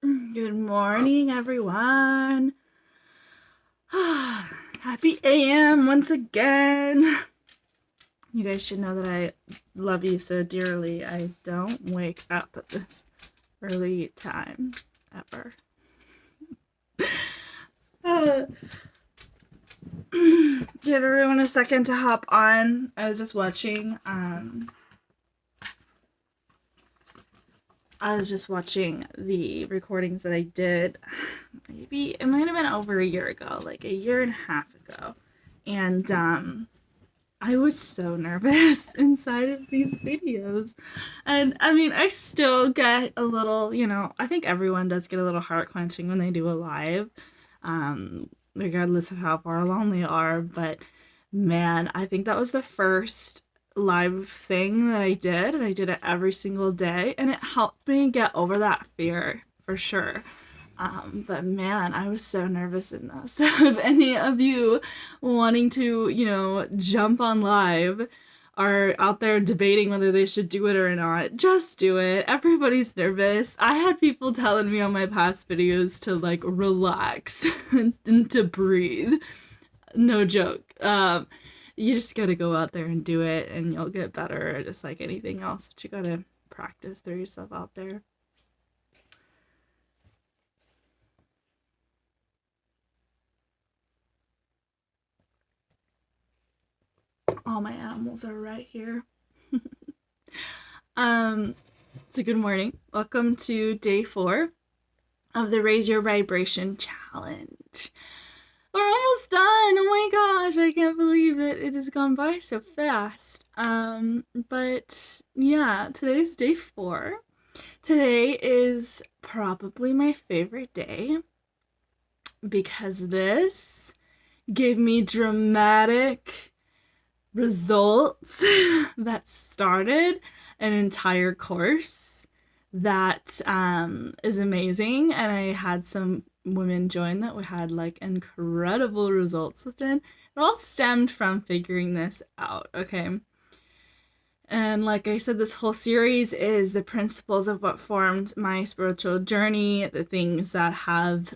Good morning, everyone. Happy AM once again. You guys should know that I love you so dearly. I don't wake up at this early time, ever. Give everyone a second to hop on. I was just watching, the recordings that I did. Maybe it might have been over a year ago, like a year and a half ago. And I was so nervous inside of these videos. And I mean, I still get a little, I think everyone does get a little heart clenching when they do a live, regardless of how far along they are. But man, I think that was the first live thing that I did, and I did it every single day, and it helped me get over that fear for sure. But man, I was so nervous in this. So if any of you wanting to, jump on live are out there debating whether they should do it or not, just do it. Everybody's nervous. I had people telling me on my past videos to like relax and to breathe. No joke. You just gotta go out there and do it, and you'll get better, just like anything else. But you gotta practice, throw yourself out there. All my animals are right here. So good morning. Welcome to day 4 of the Raise Your Vibration Challenge. We're almost done. Oh my gosh, I can't believe it. It has gone by so fast. But yeah, today's day 4. Today is probably my favorite day because this gave me dramatic results that started an entire course that is amazing, and I had some women join that had like incredible results within. It all stemmed from figuring this out, okay? And like I said, this whole series is the principles of what formed my spiritual journey, the things that have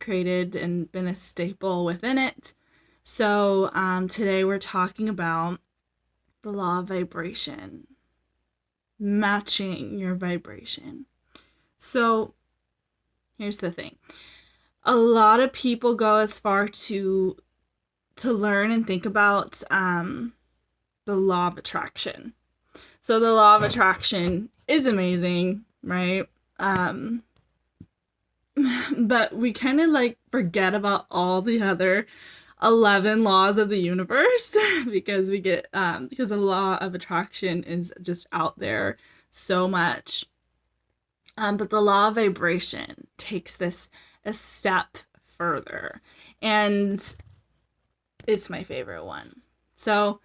created and been a staple within it. So today we're talking about the law of vibration, matching your vibration. So here's the thing. A lot of people go as far to learn and think about the law of attraction. So the law of attraction is amazing, right? But we kind of like forget about all the other 11 laws of the universe because because the law of attraction is just out there so much. But the law of vibration takes this a step further, and it's my favorite one. So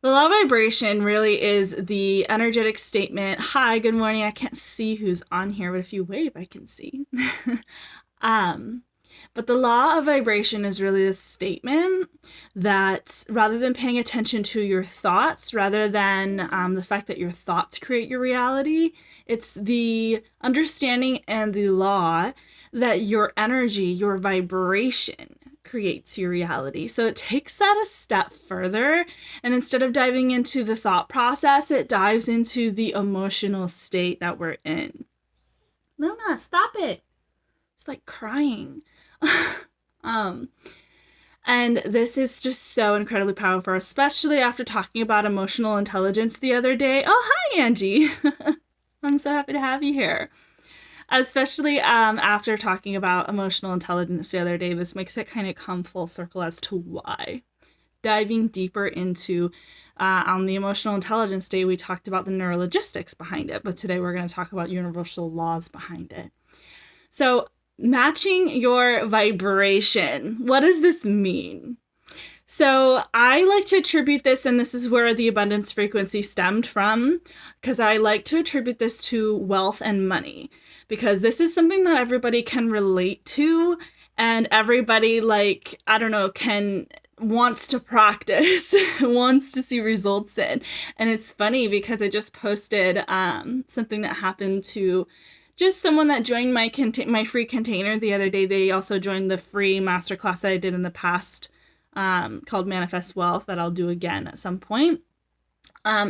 the law of vibration really is the energetic statement. Hi, good morning. I can't see who's on here, but if you wave, I can see. But the law of vibration is really this statement that rather than paying attention to your thoughts, rather than the fact that your thoughts create your reality, it's the understanding and the law that your energy, your vibration creates your reality. So it takes that a step further, and instead of diving into the thought process, it dives into the emotional state that we're in. Luna, stop it. It's like crying. And this is just so incredibly powerful, especially after talking about emotional intelligence the other day. Oh, hi, Angie. I'm so happy to have you here. Especially after talking about emotional intelligence the other day, this makes it kind of come full circle as to why. Diving deeper into, on the emotional intelligence day, we talked about the neurologistics behind it, but today we're going to talk about universal laws behind it. So matching your vibration. What does this mean? So I like to attribute this, and this is where the abundance frequency stemmed from, because I like to attribute this to wealth and money, because this is something that everybody can relate to, and everybody, like, I don't know, wants to practice, wants to see results in. And it's funny because I just posted something that happened to just someone that joined my free container the other day. They also joined the free masterclass that I did in the past, called Manifest Wealth, that I'll do again at some point.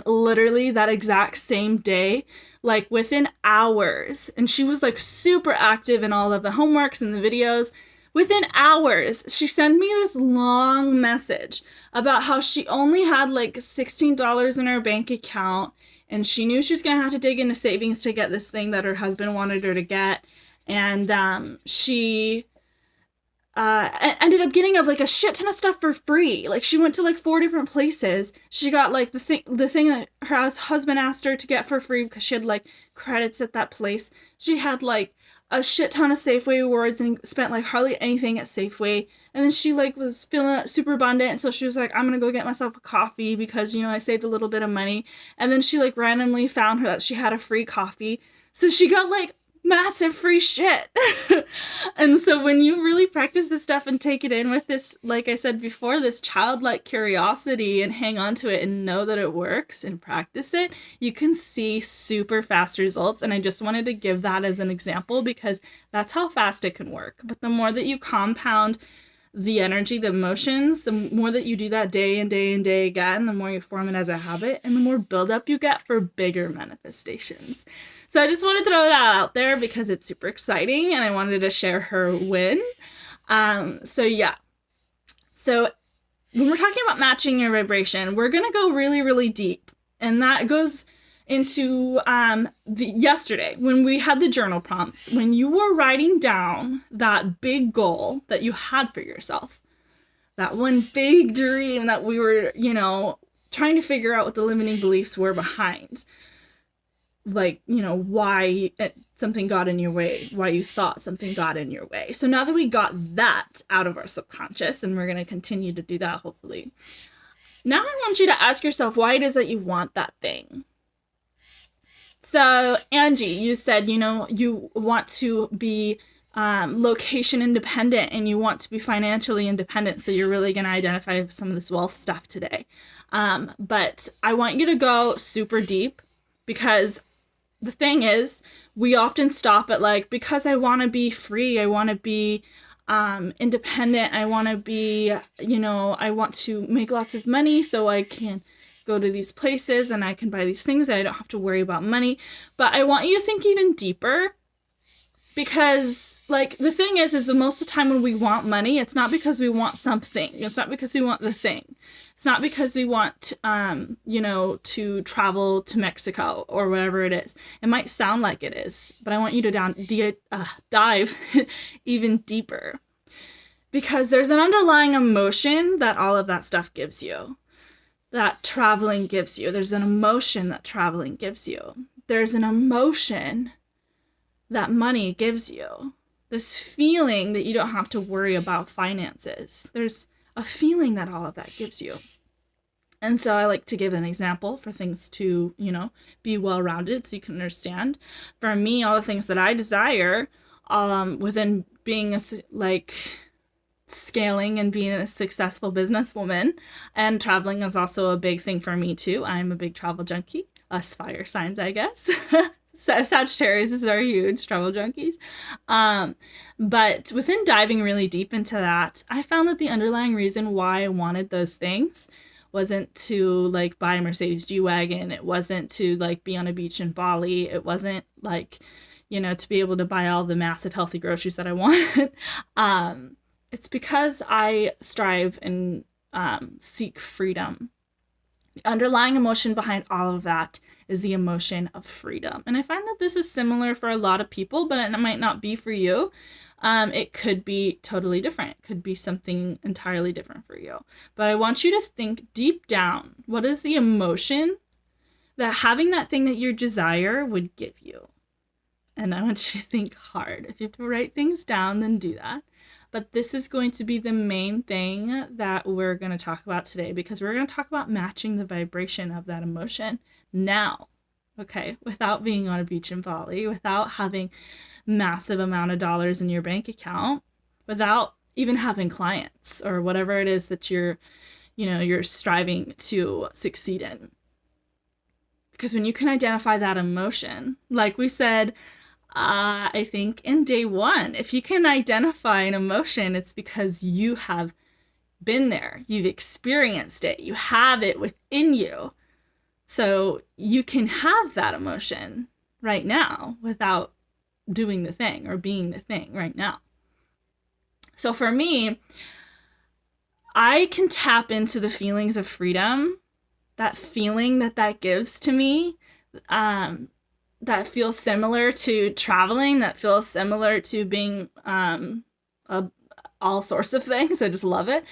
Literally that exact same day, like within hours, and she was like super active in all of the homeworks and the videos. Within hours, she sent me this long message about how she only had like $16 in her bank account, and she knew she was going to have to dig into savings to get this thing that her husband wanted her to get. And she ended up getting like a shit ton of stuff for free. Like she went to like 4 different places. She got like the thing that her husband asked her to get for free because she had like credits at that place. She had like a shit ton of Safeway rewards and spent like hardly anything at Safeway. And then she like was feeling super abundant, so she was like, I'm gonna go get myself a coffee because, you know, I saved a little bit of money. And then she like randomly found her that she had a free coffee, so she got like massive free shit. And so when you really practice this stuff and take it in with this, like I said before, this childlike curiosity, and hang on to it and know that it works and practice it, you can see super fast results. And I just wanted to give that as an example because that's how fast it can work. But the more that you compound the energy, the emotions, the more that you do that day and day and day again, the more you form it as a habit, and the more buildup you get for bigger manifestations. So I just wanted to throw that out there because it's super exciting and I wanted to share her win. So yeah. So when we're talking about matching your vibration, we're going to go really, really deep. And that goes into yesterday when we had the journal prompts, when you were writing down that big goal that you had for yourself, that one big dream that we were, you know, trying to figure out what the limiting beliefs were behind, like, you know, why something got in your way, why you thought something got in your way. So now that we got that out of our subconscious, and we're going to continue to do that hopefully, now I want you to ask yourself why it is that you want that thing. So Angie, you said, you know, you want to be location independent and you want to be financially independent. So you're really going to identify some of this wealth stuff today. But I want you to go super deep, because the thing is, we often stop at like, because I want to be free, I want to be independent, I want to be, you know, I want to make lots of money so I can go to these places and I can buy these things and I don't have to worry about money. But I want you to think even deeper, because like the thing is the most of the time when we want money, it's not because we want something. It's not because we want the thing. It's not because we want, you know, to travel to Mexico or whatever it is. It might sound like it is, but I want you to dive even deeper, because there's an underlying emotion that all of that stuff gives you, that traveling gives you. There's an emotion that traveling gives you. There's an emotion that money gives you. This feeling that you don't have to worry about finances. There's a feeling that all of that gives you. And so I like to give an example for things to, you know, be well-rounded so you can understand. For me, all the things that I desire within being scaling and being a successful businesswoman, and traveling is also a big thing for me too. I'm a big travel junkie. Us fire signs, I guess. Sagittarius are huge travel junkies. But within diving really deep into that, I found that the underlying reason why I wanted those things wasn't to like buy a Mercedes G-Wagon. It wasn't to like be on a beach in Bali. It wasn't like, you know, to be able to buy all the massive healthy groceries that I want. It's because I strive and seek freedom. The underlying emotion behind all of that is the emotion of freedom. And I find that this is similar for a lot of people, but it might not be for you. It could be totally different. It could be something entirely different for you. But I want you to think deep down, what is the emotion that having that thing that you desire would give you? And I want you to think hard. If you have to write things down, then do that. But this is going to be the main thing that we're going to talk about today, because we're going to talk about matching the vibration of that emotion now, okay? Without being on a beach in Bali, without having massive amount of dollars in your bank account, without even having clients or whatever it is that you're striving to succeed in. Because when you can identify that emotion, like we said, I think in day one, if you can identify an emotion, it's because you have been there, you've experienced it, you have it within you. So you can have that emotion right now without doing the thing or being the thing right now. So for me, I can tap into the feelings of freedom, that feeling that gives to me, that feels similar to traveling, that feels similar to being all sorts of things. I just love it.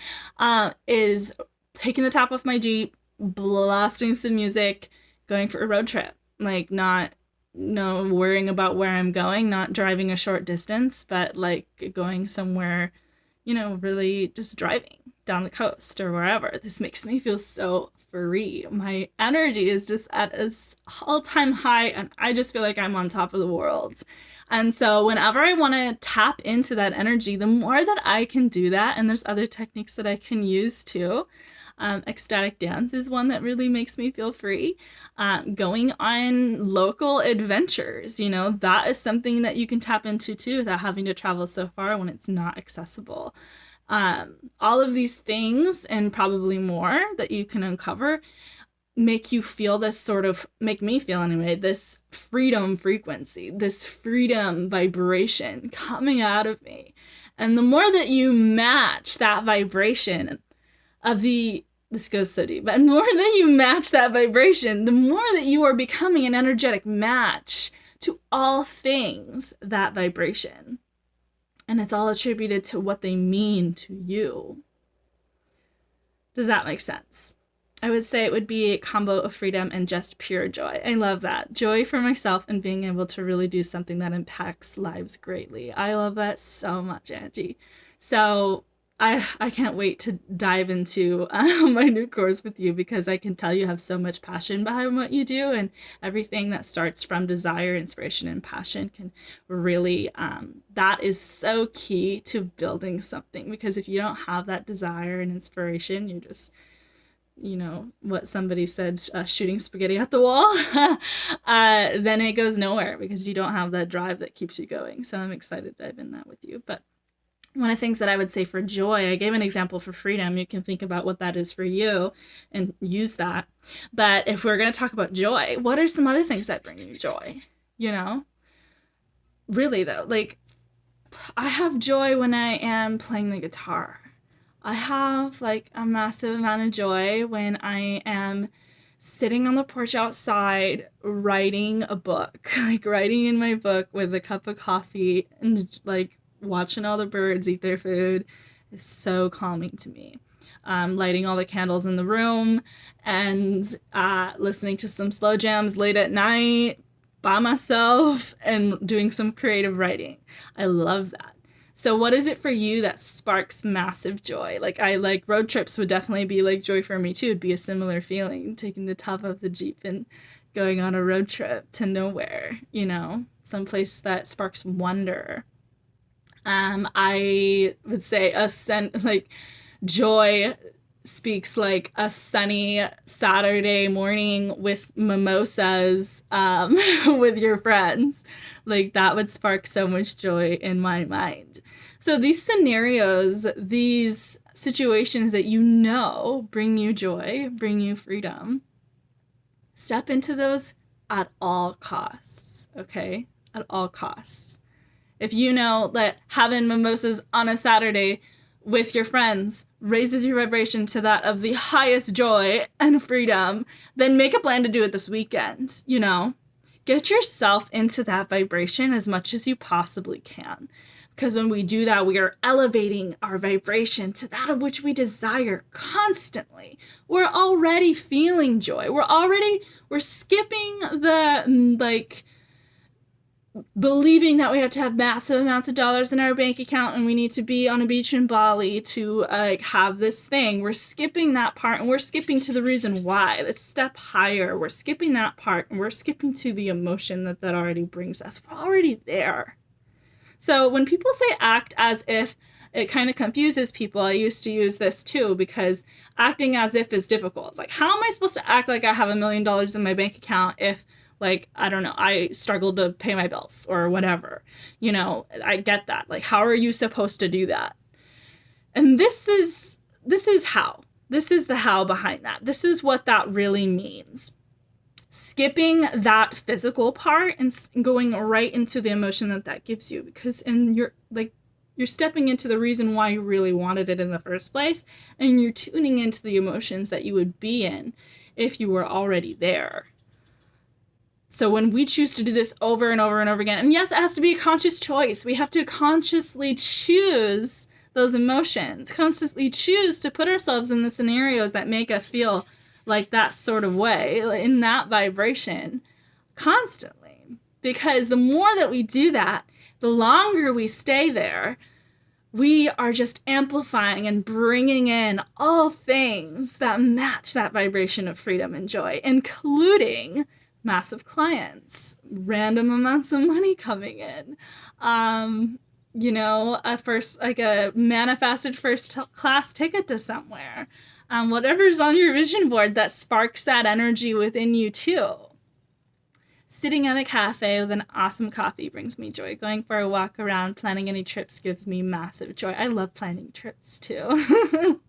Is taking the top off my Jeep, blasting some music, going for a road trip. Like, not no worrying about where I'm going, not driving a short distance, but like going somewhere, really just driving down the coast or wherever. This makes me feel so free. My energy is just at an all-time high, and I just feel like I'm on top of the world. And so whenever I want to tap into that energy, the more that I can do that, and there's other techniques that I can use too. Ecstatic dance is one that really makes me feel free. Going on local adventures, that is something that you can tap into too without having to travel so far when it's not accessible. All of these things, and probably more that you can uncover, make you feel make me feel anyway, this freedom frequency, this freedom vibration coming out of me. And the more that you match that vibration this goes so deep, but the more that you match that vibration, the more that you are becoming an energetic match to all things that vibration. And it's all attributed to what they mean to you. Does that make sense? I would say it would be a combo of freedom and just pure joy. I love that. Joy for myself and being able to really do something that impacts lives greatly. I love that so much, Angie. So I can't wait to dive into my new course with you, because I can tell you have so much passion behind what you do, and everything that starts from desire, inspiration, and passion can really, that is so key to building something, because if you don't have that desire and inspiration, you're just, what somebody said, shooting spaghetti at the wall, then it goes nowhere because you don't have that drive that keeps you going. So I'm excited to dive in that with you. But one of the things that I would say for joy, I gave an example for freedom. You can think about what that is for you and use that. But if we're going to talk about joy, what are some other things that bring you joy? Really though, like, I have joy when I am playing the guitar. I have like a massive amount of joy when I am sitting on the porch outside writing a book, like writing in my book with a cup of coffee and like watching all the birds eat their food is so calming to me. Lighting all the candles in the room and listening to some slow jams late at night by myself and doing some creative writing. I love that. So what is it for you that sparks massive joy? Like road trips would definitely be like joy for me too. It'd be a similar feeling, taking the top of the Jeep and going on a road trip to nowhere, someplace that sparks wonder. I would say joy speaks like a sunny Saturday morning with mimosas, with your friends. Like, that would spark so much joy in my mind. So these scenarios, these situations that bring you joy, bring you freedom, step into those at all costs, okay? At all costs. If you know that having mimosas on a Saturday with your friends raises your vibration to that of the highest joy and freedom, then make a plan to do it this weekend, Get yourself into that vibration as much as you possibly can. Because when we do that, we are elevating our vibration to that of which we desire constantly. We're already feeling joy. We're skipping the, believing that we have to have massive amounts of dollars in our bank account and we need to be on a beach in Bali to have this thing. We're skipping that part, and we're skipping to the reason why. Let's step higher. We're skipping that part, and we're skipping to the emotion that already brings us. We're already there. So when people say act as if, it kind of confuses people. I used to use this too, because acting as if is difficult. It's like, how am I supposed to act like I have $1 million in my bank account if Like, I don't know, I struggle to pay my bills or whatever. You know, I get that. Like, how are you supposed to do that? And this is how. This is the how behind that. This is what that really means. Skipping that physical part and going right into the emotion that gives you, because you're stepping into the reason why you really wanted it in the first place, and you're tuning into the emotions that you would be in if you were already there. So when we choose to do this over and over and over again, and yes, it has to be a conscious choice. We have to consciously choose those emotions, consciously choose to put ourselves in the scenarios that make us feel like that sort of way, in that vibration, constantly. Because the more that we do that, the longer we stay there, we are just amplifying and bringing in all things that match that vibration of freedom and joy, including massive clients, random amounts of money coming in, you know, a manifested first class ticket to somewhere, whatever's on your vision board that sparks that energy within you too. Sitting at a cafe with an awesome coffee brings me joy. Going for a walk around, planning any trips gives me massive joy. I love planning trips too.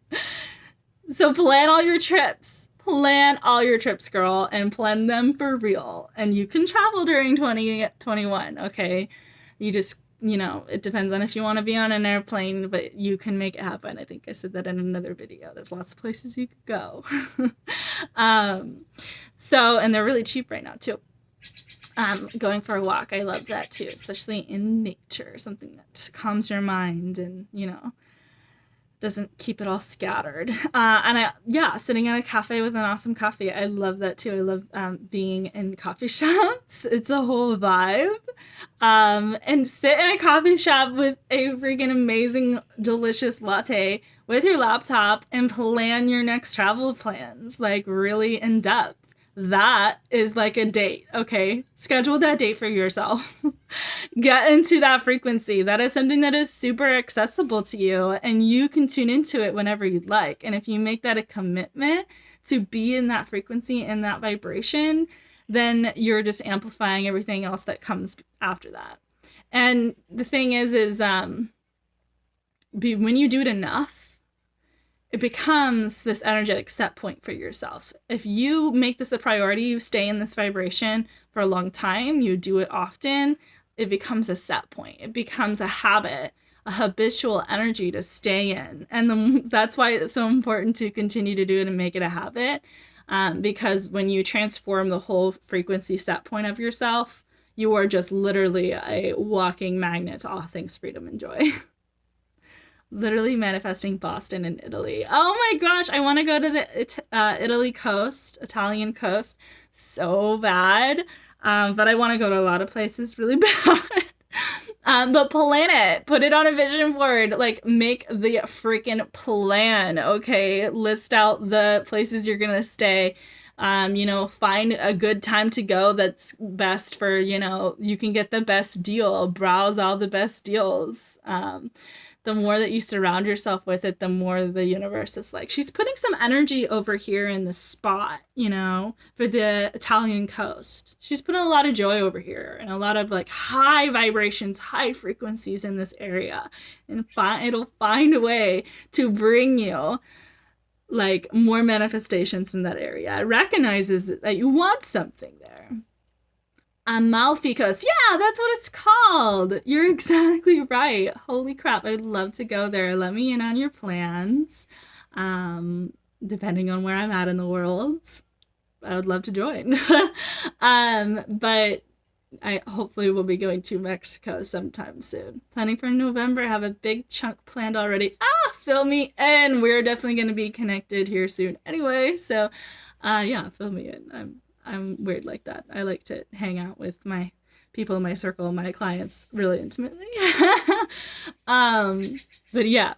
So plan all your trips. Plan all your trips, girl, and plan them for real. And you can travel during 2021, okay? You just, you know, it depends on if you want to be on an airplane, but you can make it happen. I think I said that in another video. There's lots of places you could go. And they're really cheap right now too. Going for a walk, I love that too, especially in nature, something that calms your mind and, you know, doesn't keep it all scattered. Sitting at a cafe with an awesome coffee, I love that too. I love being in coffee shops. It's a whole vibe. And sit in a coffee shop with a freaking amazing, delicious latte with your laptop and plan your next travel plans, like really in depth. That is like a date, okay? Schedule that date for yourself. Get into that frequency. That is something that is super accessible to you, and you can tune into it whenever you'd like. And if you make that a commitment to be in that frequency and that vibration, then you're just amplifying everything else that comes after that. And the thing is when you do it enough, it becomes this energetic set point for yourself. If you make this a priority, you stay in this vibration for a long time, you do it often, it becomes a set point. It becomes a habit, a habitual energy to stay in. And that's why it's so important to continue to do it and make it a habit. Because when you transform the whole frequency set point of yourself, you are just literally a walking magnet to all things freedom and joy. Literally manifesting Boston and Italy. Oh my gosh, I want to go to the Italian coast so bad. But I want to go to a lot of places really bad. But plan it. Put it on a vision board. Like, make the freaking plan, okay? List out the places you're going to stay. You know, find a good time to go that's best for, you know, you can get the best deal. Browse all the best deals. The more that you surround yourself with it, the more the universe is like, she's putting some energy over here in the spot, you know, for the Italian coast. She's putting a lot of joy over here and a lot of like high vibrations, high frequencies in this area. And it'll find a way to bring you like more manifestations in that area. It recognizes that you want something there. Amalfi Coast. Yeah, that's what it's called. You're exactly right. Holy crap. I'd love to go there. Let me in on your plans. Depending on where I'm at in the world, I would love to join. But I hopefully will be going to Mexico sometime soon. Planning for November. Have a big chunk planned already. Fill me in. We're definitely going to be connected here soon anyway. So, fill me in. I'm weird like that. I like to hang out with my people in my circle, my clients, really intimately. But yeah.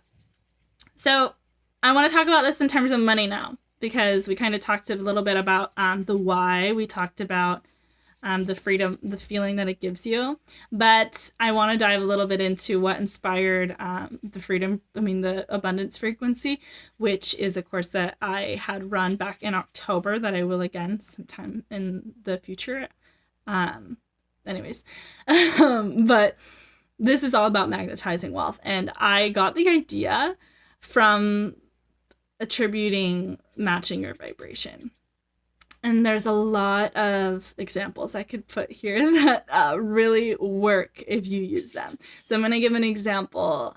So I want to talk about this in terms of money now, because we kind of talked a little bit about the why. We talked about the freedom, the feeling that it gives you. But I want to dive a little bit into what inspired the abundance frequency, which is a course that I had run back in October that I will again sometime in the future Anyways, but this is all about magnetizing wealth. And I got the idea from attributing matching your vibration. And there's a lot of examples I could put here that really work if you use them. So I'm going to give an example.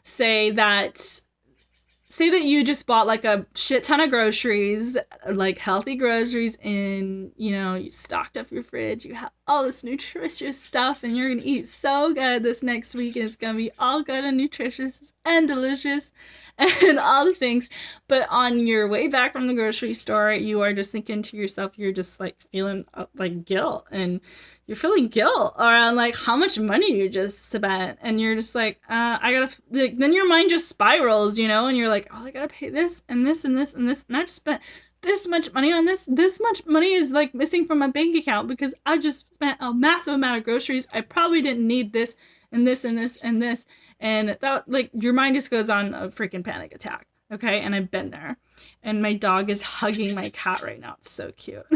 Say that you just bought like a shit ton of groceries, like healthy groceries, and you stocked up your fridge, you have all this nutritious stuff, and you're gonna eat so good this next week, and it's gonna be all good and nutritious and delicious and all the things. But on your way back from the grocery store, you are just thinking to yourself, you're just like feeling like guilt, and you're feeling guilt around like how much money you just spent, and you're just like, then your mind just spirals, and you're like, oh, I gotta pay this and this and this and this, and I just spent this much money on this. This much money is like missing from my bank account because I just spent a massive amount of groceries. I probably didn't need this and this and this and this, and that, like, your mind just goes on a freaking panic attack. Okay, and I've been there, and my dog is hugging my cat right now. It's so cute.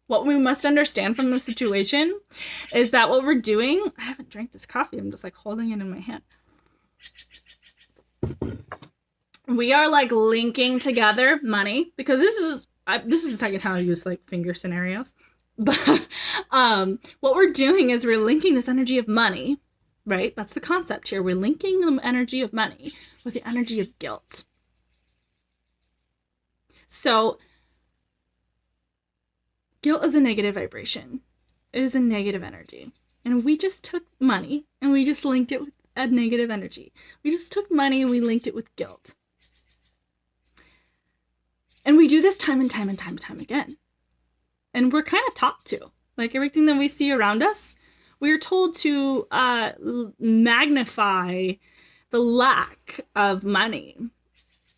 What we must understand from the situation is that what we're doing, I haven't drank this coffee, I'm just like holding it in my hand. We are like linking together money, because this is the second time I've used like finger scenarios. But what we're doing is we're linking this energy of money, right? That's the concept here. We're linking the energy of money with the energy of guilt. So guilt is a negative vibration. It is a negative energy. And we just took money and we just linked it with a negative energy. We just took money and we linked it with guilt. And we do this time and time and time and time again. And we're kind of taught to. Like everything that we see around us, we are told to magnify the lack of money.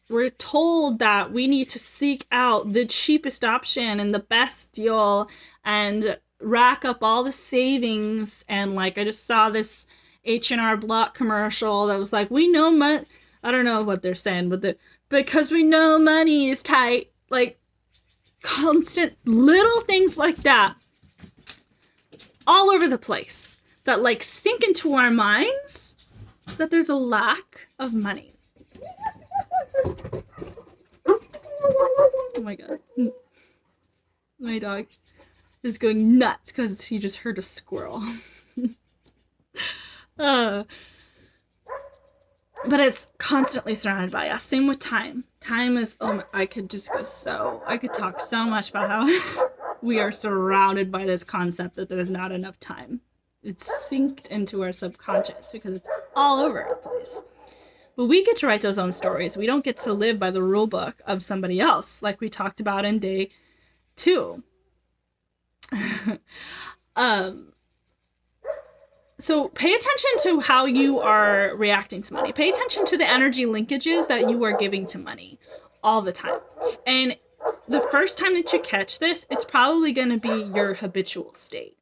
We're told that we need to seek out the cheapest option and the best deal and rack up all the savings. And like, I just saw this H&R Block commercial that was like, we know money. I don't know what they're saying, but because we know money is tight. Like constant little things like that all over the place that like sink into our minds that there's a lack of money. Oh my god. My dog is going nuts because he just heard a squirrel. But it's constantly surrounded by us. Same with time. Time is, I could talk so much about how we are surrounded by this concept that there's not enough time. It's synced into our subconscious because it's all over the place. But we get to write those own stories. We don't get to live by the rule book of somebody else, like we talked about in day 2. So pay attention to how you are reacting to money. Pay attention to the energy linkages that you are giving to money all the time. And the first time that you catch this, it's probably going to be your habitual state.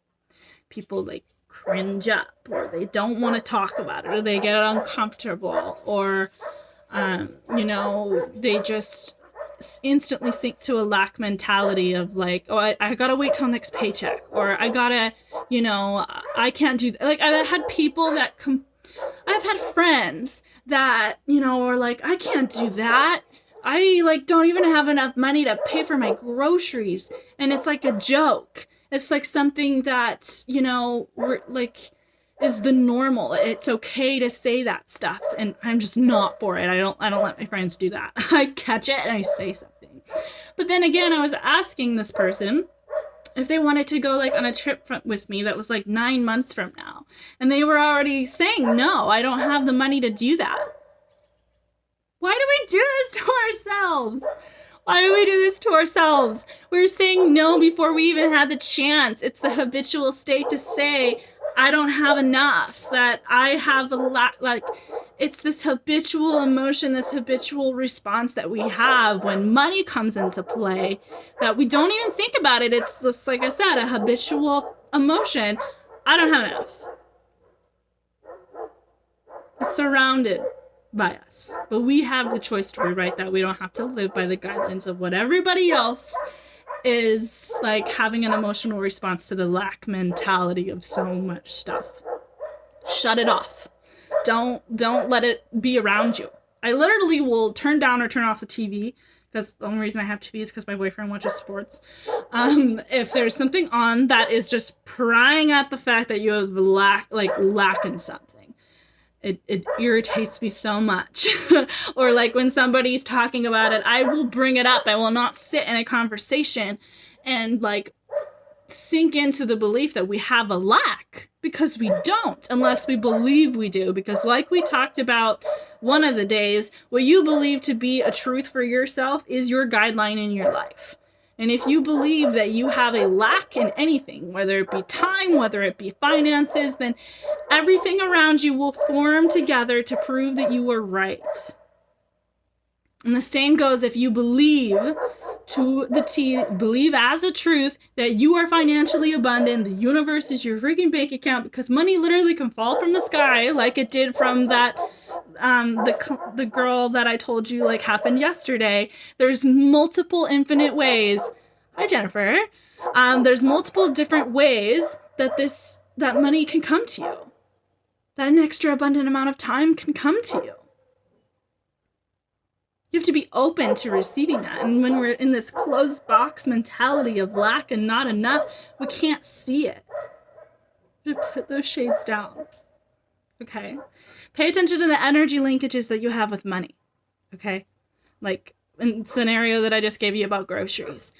People like cringe up, or they don't want to talk about it, or they get uncomfortable, or they just instantly sink to a lack mentality of like, oh, I gotta wait till next paycheck, or I gotta, I can't do that. Like I've had people that I've had friends that are like, I can't do that. I like don't even have enough money to pay for my groceries, and it's like a joke. It's like something that, is the normal. It's okay to say that stuff. And I'm just not for it. I don't let my friends do that. I catch it and I say something. But then again, I was asking this person if they wanted to go like on a trip with me that was like 9 months from now. And they were already saying, no, I don't have the money to do that. Why do we do this to ourselves? Why do we do this to ourselves? We're saying no before we even had the chance. It's the habitual state to say, I don't have enough, that I have a lot, like, it's this habitual emotion, this habitual response that we have when money comes into play, that we don't even think about it. It's just, like I said, a habitual emotion. I don't have enough. It's surrounded by us, but we have the choice to rewrite that. We don't have to live by the guidelines of what everybody else is like having an emotional response to the lack mentality of so much stuff. Shut it off. Don't let it be around you. I literally will turn down or turn off the TV, because the only reason I have TV is because my boyfriend watches sports. If there's something on that is just prying at the fact that you have lacking something, it irritates me so much. Or like when somebody's talking about it, I will bring it up. I will not sit in a conversation and like sink into the belief that we have a lack, because we don't, unless we believe we do. Because like we talked about one of the days, what you believe to be a truth for yourself is your guideline in your life. And if you believe that you have a lack in anything, whether it be time, whether it be finances, then everything around you will form together to prove that you were right. And the same goes if you believe to the T, believe as a truth that you are financially abundant, the universe is your freaking bank account, because money literally can fall from the sky like it did from that the girl that I told you like happened yesterday. There's multiple infinite ways. Hi, Jennifer. There's multiple different ways that that money can come to you. That an extra abundant amount of time can come to you. You have to be open to receiving that. And when we're in this closed box mentality of lack and not enough, we can't see it. You have to put those shades down. Okay? Pay attention to the energy linkages that you have with money. Okay? Like in the scenario that I just gave you about groceries.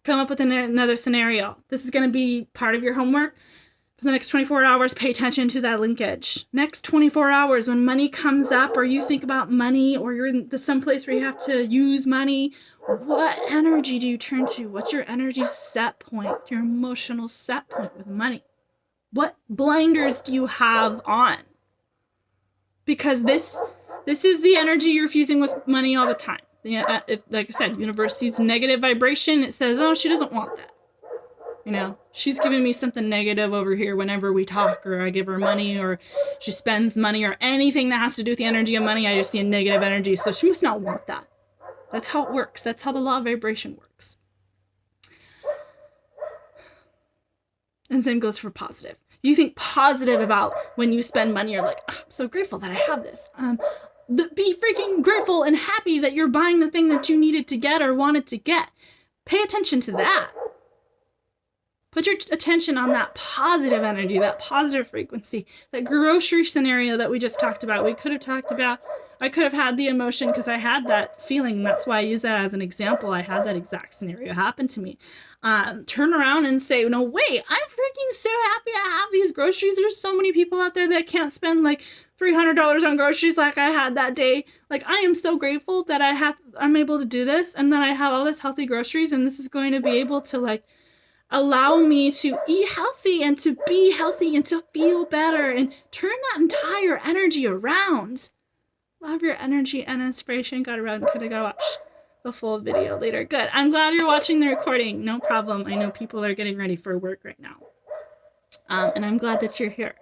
Come up with another scenario. This is going to be part of your homework. For the next 24 hours, pay attention to that linkage. Next 24 hours, when money comes up, or you think about money, or you're in some place where you have to use money, what energy do you turn to? What's your energy set point, your emotional set point with money? What blinders do you have on? Because this is the energy you're fusing with money all the time. Yeah, like I said, universe sees negative vibration. It says, oh, she doesn't want that. You know, she's giving me something negative over here whenever we talk, or I give her money, or she spends money, or anything that has to do with the energy of money. I just see a negative energy. So she must not want that. That's how it works. That's how the law of vibration works. And same goes for positive. You think positive about when you spend money. You're like, oh, I'm so grateful that I have this. Be freaking grateful and happy that you're buying the thing that you needed to get or wanted to get. Pay attention to that. Put your attention on that positive energy, that positive frequency, that grocery scenario that we just talked about. I could have had the emotion because I had that feeling. That's why I use that as an example. I had that exact scenario happen to me. Turn around and say, no, wait, I'm freaking so happy I have these groceries. There's so many people out there that can't spend like $300 on groceries like I had that day. Like, I am so grateful that I'm able to do this, and that I have all this healthy groceries, and this is going to be able to like allow me to eat healthy and to be healthy and to feel better and turn that entire energy around. Love your energy and inspiration. Gotta watch the full video later. Good. I'm glad you're watching the recording. No problem. I know people are getting ready for work right now. And I'm glad that you're here.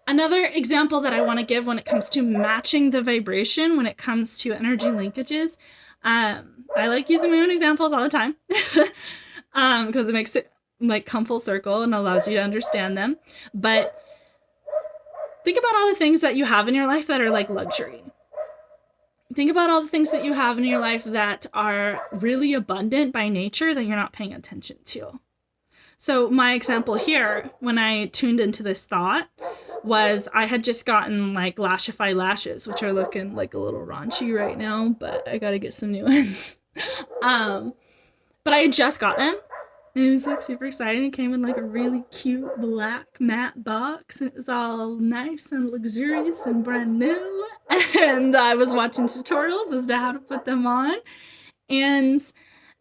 Another example that I want to give when it comes to matching the vibration, when it comes to energy linkages, I like using my own examples all the time because it makes it like come full circle and allows you to understand them. But think about all the things that you have in your life that are like luxury. Think about all the things that you have in your life that are really abundant by nature that you're not paying attention to. So my example here, when I tuned into this thought, was I had just gotten like Lashify lashes, which are looking like a little raunchy right now, but I gotta get some new ones. But I had just got them, and it was like super exciting. It came in like a really cute black matte box, and it was all nice and luxurious and brand new. And I was watching tutorials as to how to put them on, and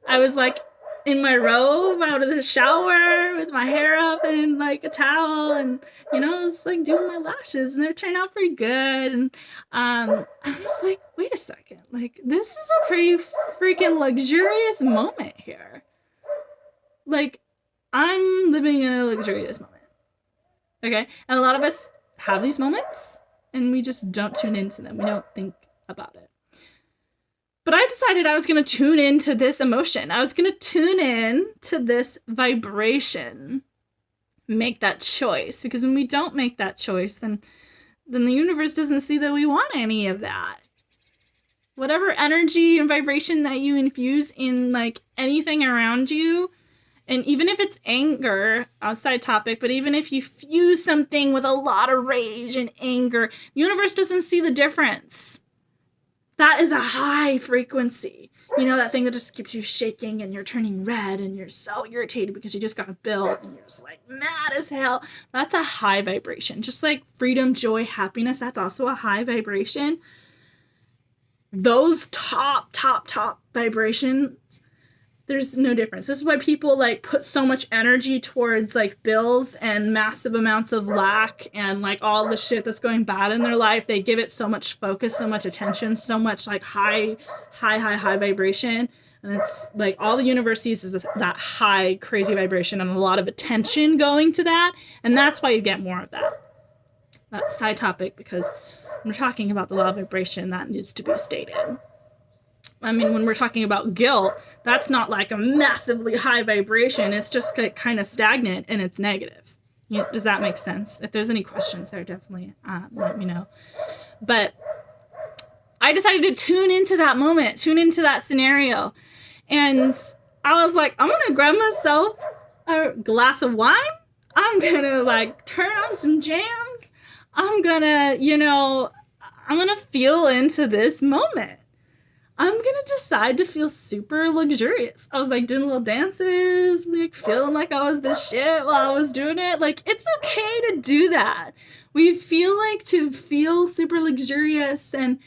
I was like in my robe out of the shower with my hair up and like a towel, and I was like doing my lashes, and they turned out pretty good. And I was like, wait a second, like this is a pretty freaking luxurious moment here. Like, I'm living in a luxurious moment. Okay? And a lot of us have these moments and we just don't tune into them. We don't think about it. But I decided I was going to tune into this emotion. I was going to tune in to this vibration, make that choice. Because when we don't make that choice, then the universe doesn't see that we want any of that. Whatever energy and vibration that you infuse in like anything around you, and even if it's anger, outside topic, but even if you fuse something with a lot of rage and anger, the universe doesn't see the difference. That is a high frequency. You know, that thing that just keeps you shaking and you're turning red and you're so irritated because you just got a bill and you're just like mad as hell. That's a high vibration. Just like freedom, joy, happiness, that's also a high vibration. Those top vibrations, there's no difference. This is why people like put so much energy towards like bills and massive amounts of lack and like all the shit that's going bad in their life. They give it so much focus, so much attention, so much like high vibration. And it's like all the universe sees is that high, crazy vibration and a lot of attention going to that. And that's why you get more of that. That's side topic because when we're talking about the law of vibration, that needs to be stated. I mean, when we're talking about guilt, that's not like a massively high vibration. It's just like kind of stagnant and it's negative. You know, does that make sense? If there's any questions there, definitely let me know. But I decided to tune into that moment, tune into that scenario. And I was like, I'm going to grab myself a glass of wine. I'm going to like turn on some jams. I'm going to, I'm going to feel into this moment. I'm going to decide to feel super luxurious. I was like doing little dances, like feeling like I was the shit while I was doing it. Like, it's okay to do that. We feel like to feel super luxurious and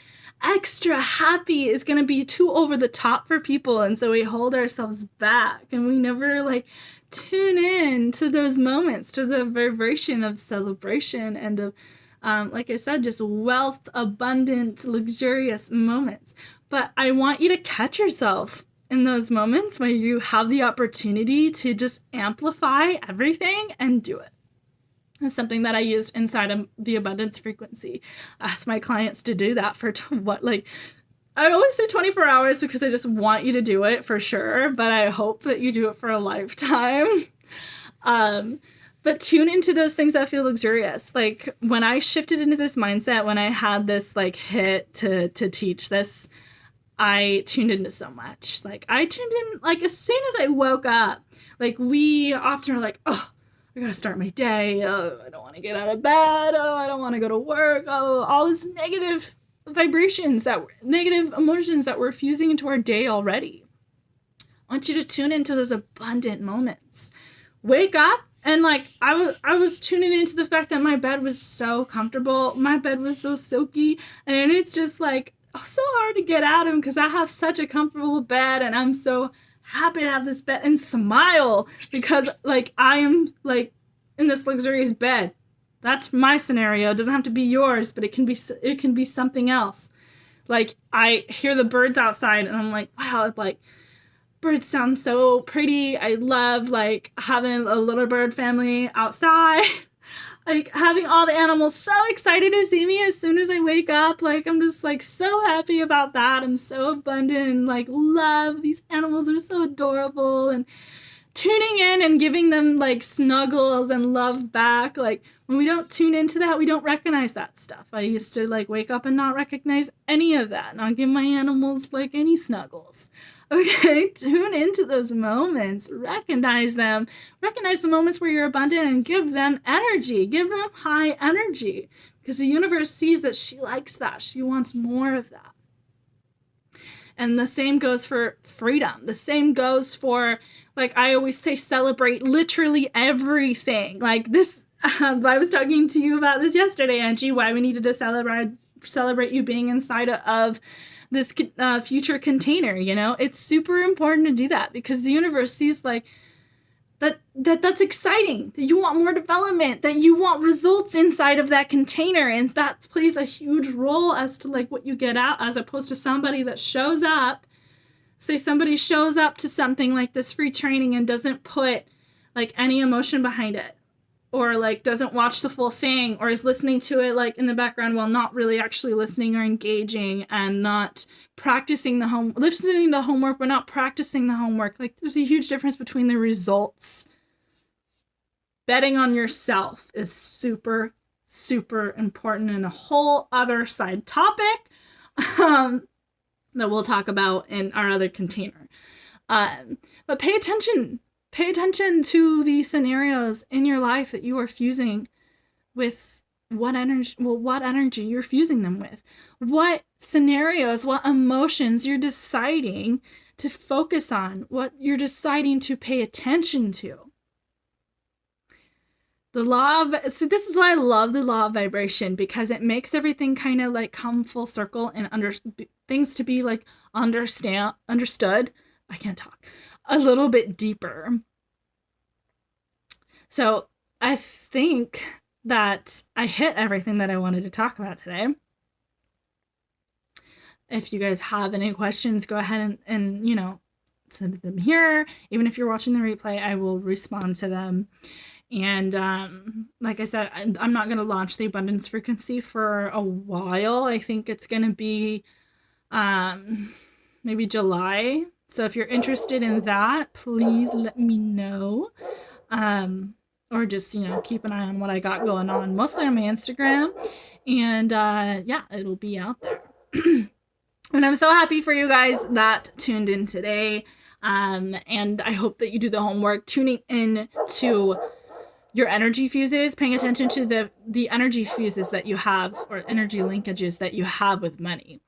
extra happy is going to be too over the top for people. And so we hold ourselves back and we never like tune in to those moments, to the vibration of celebration and of, like I said, just wealth, abundant, luxurious moments. But I want you to catch yourself in those moments where you have the opportunity to just amplify everything and do it. It's something that I used inside of the abundance frequency. I ask my clients to do that for I always say 24 hours because I just want you to do it for sure, but I hope that you do it for a lifetime. But tune into those things that feel luxurious. Like when I shifted into this mindset, when I had this like hit to teach this, I tuned into so much. Like I tuned in like as soon as I woke up. Like we often are like, oh, I gotta start my day. Oh, I don't want to get out of bed. Oh, I don't want to go to work. Oh, all this negative vibrations, negative emotions that we're fusing into our day already. I want you to tune into those abundant moments. Wake up. And like I was tuning into the fact that my bed was so comfortable. My bed was so silky. And it's just like so hard to get out of because I have such a comfortable bed and I'm so happy to have this bed and smile because like I am like in this luxurious bed. That's my scenario. It doesn't have to be yours, but it can be something else. Like I hear the birds outside and I'm like, wow, like birds sound so pretty. I love like having a little bird family outside. Like having all the animals so excited to see me as soon as I wake up. Like I'm just like so happy about that. I'm so abundant and like love these animals. Are so adorable and tuning in and giving them like snuggles and love back. Like when we don't tune into that, we don't recognize that stuff. I used to like wake up and not recognize any of that. Not give my animals like any snuggles. Okay, tune into those moments, recognize them, recognize the moments where you're abundant and give them energy, give them high energy because the universe sees that she likes that. She wants more of that. And the same goes for freedom. The same goes for, like I always say, celebrate literally everything. Like this, I was talking to you about this yesterday, Angie, why we needed to celebrate you being inside of this future container, it's super important to do that because the universe sees like that's exciting, that you want more development, that you want results inside of that container. And that plays a huge role as to like what you get out as opposed to somebody that shows up. Say somebody shows up to something like this free training and doesn't put like any emotion behind it. or like doesn't watch the full thing, or is listening to it like in the background while not really actually listening or engaging, and not practicing listening to the homework but not practicing the homework. Like, there's a huge difference between the results. Betting on yourself is super, super important, and a whole other side topic that we'll talk about in our other container. But pay attention to the scenarios in your life that you are fusing with. What energy you're fusing them with, what scenarios, what emotions you're deciding to focus on, what you're deciding to pay attention to. So this is why I love the law of vibration, because it makes everything kind of like come full circle, and things to be like understood. I can't talk. A little bit deeper. So I think that I hit everything that I wanted to talk about today. If you guys have any questions, go ahead and send them here. Even if you're watching the replay, I will respond to them. And like I said, I'm not going to launch the abundance frequency for a while. I think it's going to be maybe July. So if you're interested in that, please let me know. Or just, keep an eye on what I got going on, mostly on my Instagram. And yeah, it'll be out there. And I'm so happy for you guys that tuned in today. And I hope that you do the homework, tuning in to your energy fuses, paying attention to the energy fuses that you have, or energy linkages that you have with money.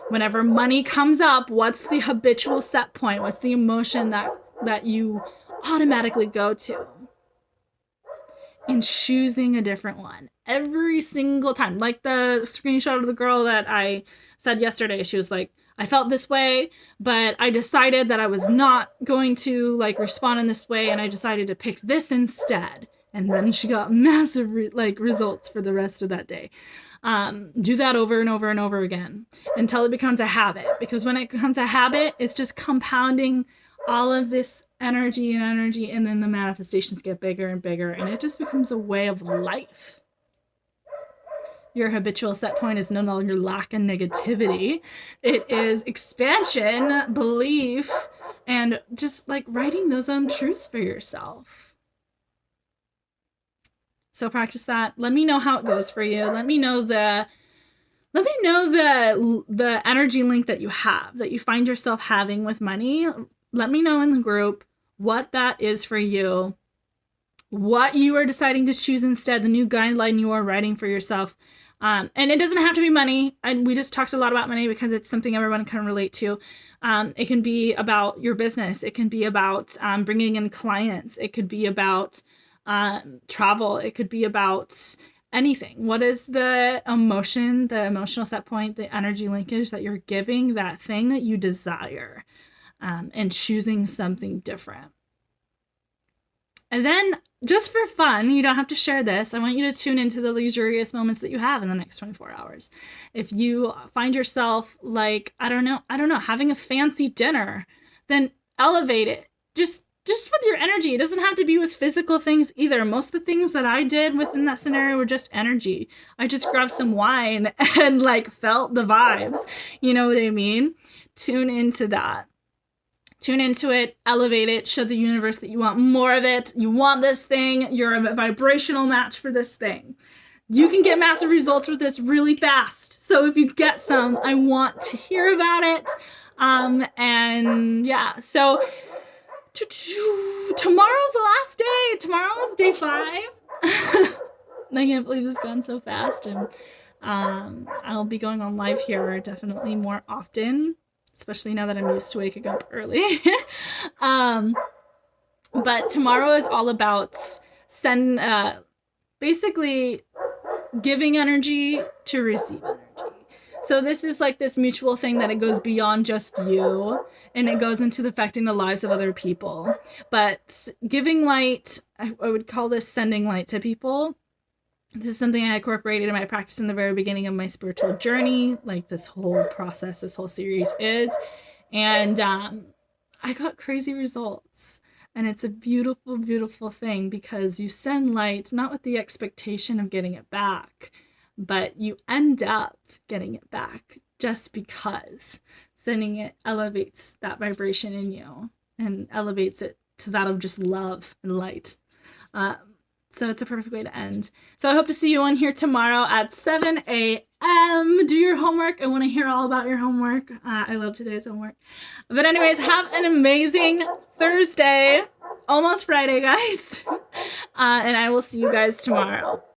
Whenever money comes up, what's the habitual set point? What's the emotion that you automatically go to? And choosing a different one every single time. Like the screenshot of the girl that I said yesterday, she was like, I felt this way, but I decided that I was not going to like respond in this way, and I decided to pick this instead. And then she got massive results for the rest of that day. Do that over and over and over again until it becomes a habit, because when it becomes a habit, it's just compounding all of this energy, and then the manifestations get bigger and bigger, and it just becomes a way of life. Your habitual set point is no longer lack and negativity. It is expansion, belief, and just like writing those truths for yourself. So practice that. Let me know how it goes for you. Let me know the energy link that you find yourself having with money. Let me know in the group what that is for you, what you are deciding to choose instead, the new guideline you are writing for yourself. And it doesn't have to be money. We just talked a lot about money because it's something everyone can relate to. It can be about your business. It can be about bringing in clients. It could be about travel. It could be about anything. What is the emotion, the emotional set point, the energy linkage that you're giving that thing that you desire, and choosing something different? And then, just for fun, you don't have to share this, I want you to tune into the luxurious moments that you have in the next 24 hours. If you find yourself like, I don't know, having a fancy dinner, then elevate it. Just with your energy. It doesn't have to be with physical things either. Most of the things that I did within that scenario were just energy. I just grabbed some wine and felt the vibes. You know what I mean? Tune into that. Tune into it, elevate it, show the universe that you want more of it. You want this thing. You're a vibrational match for this thing. You can get massive results with this really fast. So if you get some, I want to hear about it. And yeah, so tomorrow's the last day. Tomorrow is day 5. I can't believe this has gone so fast. And I'll be going on live here definitely more often, especially now that I'm used to waking up early. But tomorrow is all about basically giving energy to receive energy. So this is like this mutual thing that it goes beyond just you, and it goes into affecting the lives of other people. But giving light, I would call this sending light to people. This is something I incorporated in my practice in the very beginning of my spiritual journey, like this whole process, this whole series is. And I got crazy results. And it's a beautiful, beautiful thing because you send light not with the expectation of getting it back, but you end up getting it back just because sending it elevates that vibration in you and elevates it to that of just love and light. So it's a perfect way to end. So I hope to see you on here tomorrow at 7 a.m. Do your homework. I want to hear all about your homework. I love today's homework. But anyways, have an amazing Thursday. Almost Friday, guys. And I will see you guys tomorrow.